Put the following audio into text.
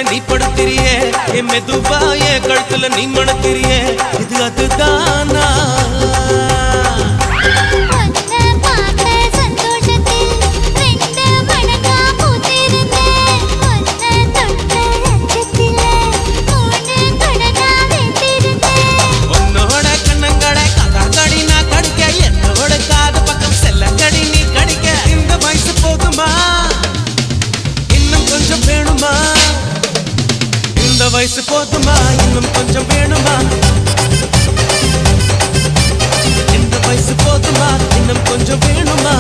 மேல நீ படுத்திரியே என் மெதுவா என் கழுத்துல நீ மணத்திரியே இது அதுதானா வயசு போதுமா இன்னும் கொஞ்சம் வேணுமா இந்த வயசு போதுமா இன்னும் கொஞ்சம் வேணுமா